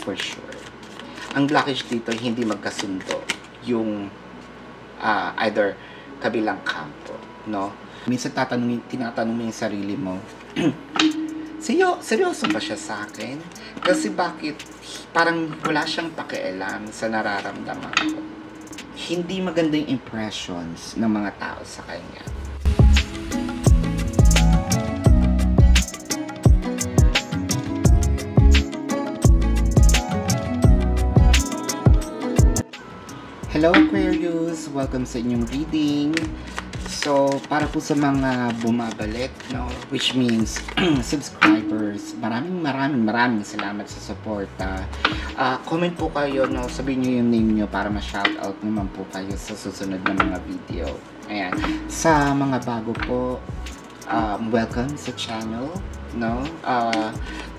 for sure. Ang blockage dito, hindi magkasundo yung either kabilang kampo, no? Minsan tinatanong mo yung sarili mo, seryoso ba siya sa akin? Kasi bakit parang wala siyang pakialam sa nararamdaman ko? Hindi maganda yung impressions ng mga tao sa kanya. Hello Aquarius! Welcome sa inyong reading. So, para po sa mga bumabalik, no, which means subscribers, maraming salamat sa suporta. Comment po kayo, no, sabihin nyo yung name nyo para ma-shoutout naman po kayo sa susunod na mga video. Ayan. Sa mga bago po, welcome sa channel, no.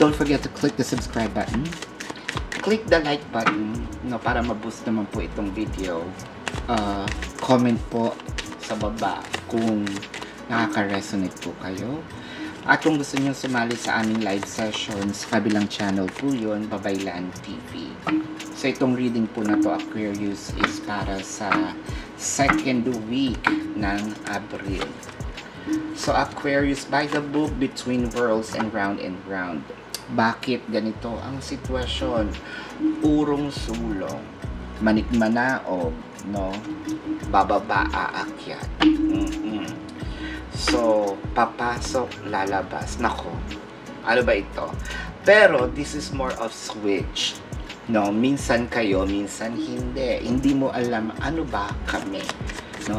Don't forget to click the subscribe button. Click the like button, no, para ma-boost naman po itong video. Comment po sa baba kung nakaka-resonate po kayo. At kung gusto niyo sumali sa aming live sessions, kabilang channel po yun, Babaylan TV. So itong reading po na to, Aquarius, is para sa second week ng Abril. So Aquarius, by the book Between Worlds and Round and Round. Bakit ganito ang sitwasyon? Urong sulong, manikmanaog, no? Bababa, aakyat. So, papasok, lalabas. Nako, ano ba ito? Pero, this is more of switch. No? Minsan kayo, minsan hindi. Hindi mo alam, ano ba kami? No?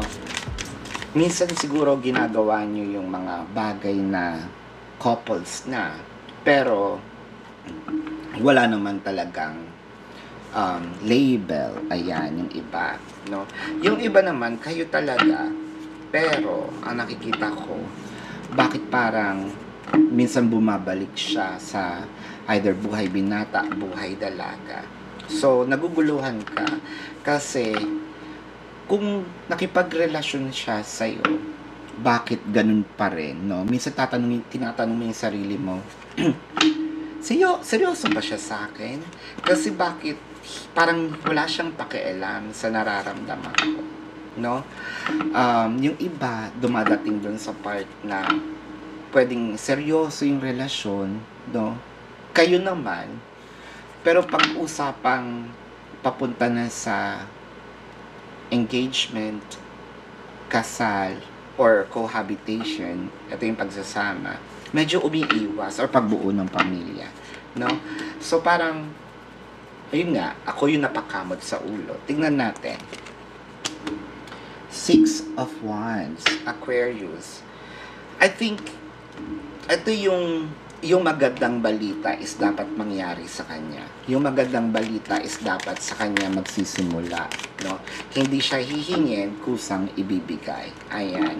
Minsan siguro ginagawa nyo yung mga bagay na couples na. Pero, wala naman talagang label. Ayan, yung iba. No? Yung iba naman, kayo talaga. Pero, ang nakikita ko, bakit parang minsan bumabalik siya sa either buhay binata, buhay dalaga. So, naguguluhan ka. Kasi, kung nakipagrelasyon siya sa'yo, bakit ganun pa rin, no? Minsan tinatanong mo yung sarili mo, seryoso ba siya sa akin? Kasi bakit parang wala siyang pakialam sa nararamdaman ko, no? Yung iba dumadating doon sa part na pwedeng seryoso yung relasyon, no? Kayo naman, pero pag-usapang papunta na sa engagement, kasal, or cohabitation, ito yung pagsasama, medyo umiiwas or pagbuo ng pamilya, no? So parang, ayun nga, ako yung napakamot sa ulo. Tingnan natin. 6 of Wands, Aquarius. I think, ito yung magandang balita is dapat mangyari sa kanya. Yung magandang balita is dapat sa kanya magsisimula, no? Hindi siya hihingin, kusang ibibigay. Ayan.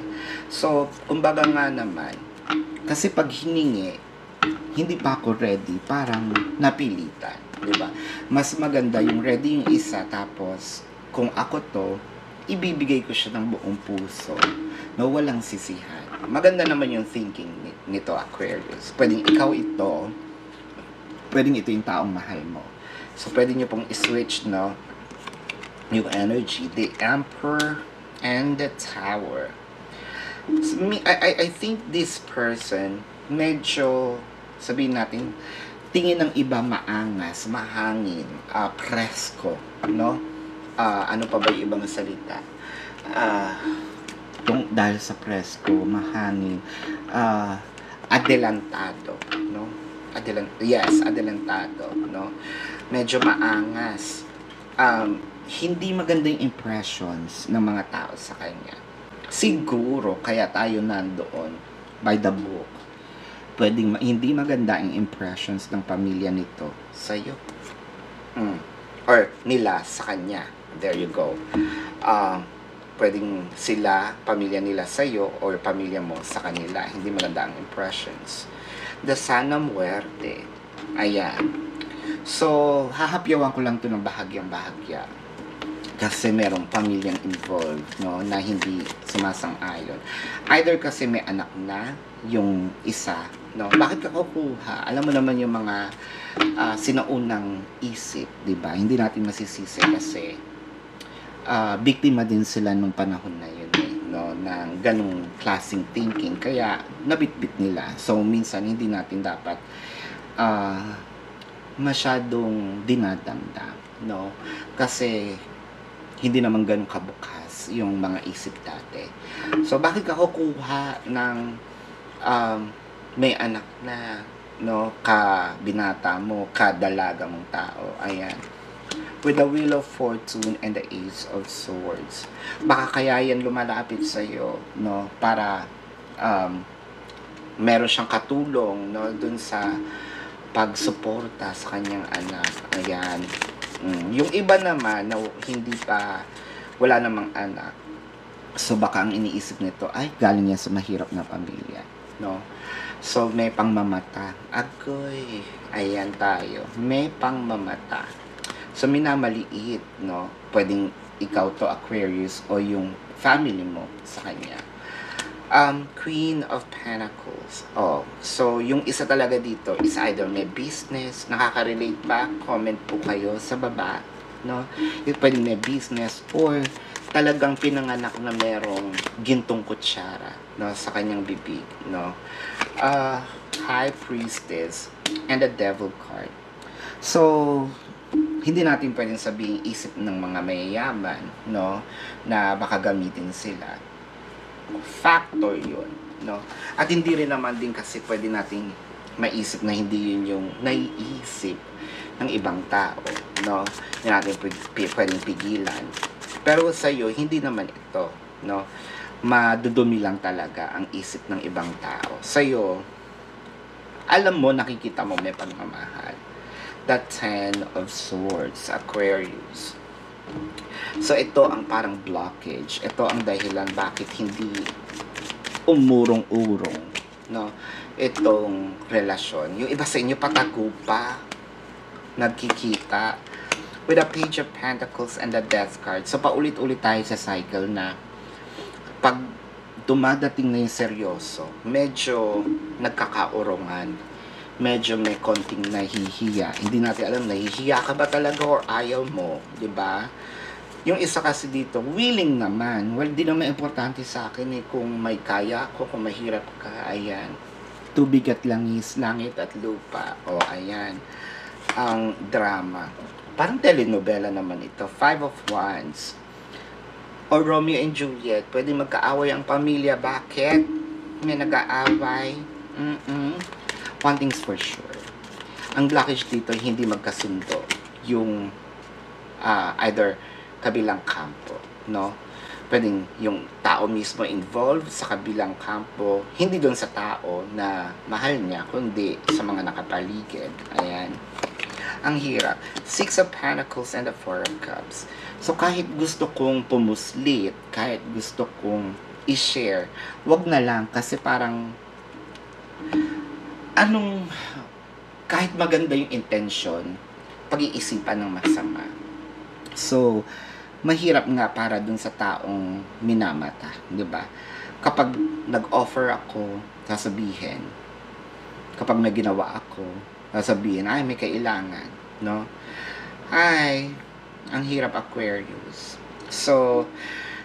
So, kumbaga nga naman, kasi pag hiningi, hindi pa ako ready, parang napilitan, di ba? Mas maganda yung ready yung isa, tapos kung ako to, ibibigay ko siya ng buong puso, no, walang sisihan. Maganda naman yung thinking nito, Aquarius. Pwedeng ikaw ito, pwedeng ito yung taong mahal mo. So, pwede nyo pong i-switch, no, yung energy, the Emperor and the Tower. So, I think this person, medyo, sabihin natin, tingin ng iba maangas, mahangin, presko, no? Ano pa ba yung ibang salita? Dahil sa presko, mahangin, adelantado, no? Adelantado, no? Medyo maangas. Hindi maganda yung impressions ng mga tao sa kanya. Siguro, kaya tayo nandoon by the book. Pwedeng hindi maganda ang impressions ng pamilya nito sa'yo. Or nila sa kanya. There you go. Pwedeng sila, pamilya nila sa'yo, or pamilya mo sa kanila. Hindi maganda ang impressions. The Sana Muerte. Ayan. So, hahapyawan ko lang ito ng bahagyang-bahagya. kasi merong pamilyang involved, no, na hindi sumasang-ayon. Either kasi may anak na yung isa, no. Bakit ka kukuha? Alam mo naman yung mga sinaunang isip, 'di ba? Hindi natin masisisi kasi biktima din sila nung panahon na yun, no, ng ganung klaseng thinking, kaya nabitbit nila. So minsan hindi natin dapat masyadong dinadamdam, no, kasi hindi naman ganun kabukas yung mga isip dati. So bakit ka kukuha ng may anak na, no, binata mo, dalaga mong tao? Ayan, with the Wheel of Fortune and the Ace of Swords, baka kaya yan lumalapit sa iyo, no, para meron siyang katulong, no, dun sa pagsuporta sa kanyang anak. Ayan. Yung iba naman na hindi pa, wala namang anak, so baka ang iniisip nito ay galing yan sa mahirap na pamilya, no. So may pangmamata. Agoy, ayan tayo, may pangmamata. So minamaliit, no, pwedeng ikaw to, Aquarius, o yung family mo sa kanya. Queen of Pentacles. Oh, so yung isa talaga dito is either may business, nakaka-relate ba? Comment po kayo sa baba, no? Yung pwedeng may business or talagang pinanganak na merong gintong kutsara, no, sa kanyang bibig, no? High Priestess and the Devil card. So hindi natin pwedeng sabihin isip ng mga mayayaman, no, na baka gamitin sila. Factor yun, no? At hindi rin naman din kasi pwede nating maisip na hindi yun yung naiisip ng ibang tao, no? Hindi natin pwedeng pigilan. Pero sa iyo, hindi naman ito, no? Madudumi lang talaga ang isip ng ibang tao. Sa iyo, alam mo, nakikita mo may pagmamahal. The Ten of Swords, Aquarius. So ito ang parang blockage. Ito ang dahilan bakit hindi umurong-urong, no, itong relasyon. Yung iba sa inyo patago pa, nagkikita with a Page of Pentacles and the Death card. So paulit-ulit tayo sa cycle na pag dumadating na yung seryoso, medyo nagkakaurungan, medyo may konting nahihiya. Hindi natin alam, nahihiya ka ba talaga or ayaw mo, di ba? Yung isa kasi dito, willing naman. Well, di naman importante sa akin eh, kung may kaya ako, kung mahirap ka, ayan. Tubig at langis, langit at lupa. O, ayan. Ang drama. Parang telenovela naman ito. Five of Wands. O Romeo and Juliet. Pwede magkaaway ang pamilya. Bakit? May nag-aaway. One thing's for sure. Ang blockage dito, hindi magkasundo. Yung either kabilang kampo, no? Pwedeng yung tao mismo involved sa kabilang kampo, hindi doon sa tao na mahal niya, kundi sa mga nakapaligid. Ayan. Ang hirap. Six of Pentacles and the Four of Cups. So kahit gusto kong pumuslit, kahit gusto kong i-share, wag na lang kasi parang kahit maganda yung intention, pag-iisipan ng masama. So mahirap nga para dun sa taong minamata, di ba? Kapag nag-offer ako, sasabihin. Kapag may ginawa ako, sasabihin, ay, may kailangan, no? Ay, ang hirap, Aquarius. So,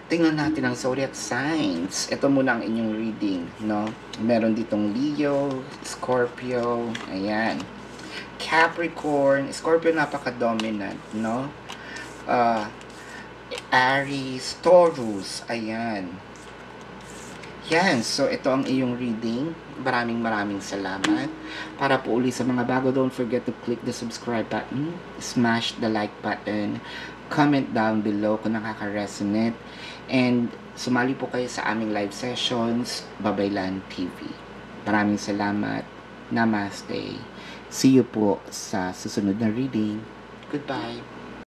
tingnan natin ang zodiac signs. Ito muna ang inyong reading, no? Meron ditong Leo, Scorpio, ayan. Capricorn, Scorpio napaka-dominant, no? Aries, Taurus, ayan. Yan, so ito ang iyong reading. Maraming salamat. Para po uli sa mga bago, don't forget to click the subscribe button, smash the like button, comment down below kung nakaka-resonate, and sumali po kayo sa aming live sessions, Babaylan TV. Maraming salamat. Namaste. See you po sa susunod na reading. Goodbye.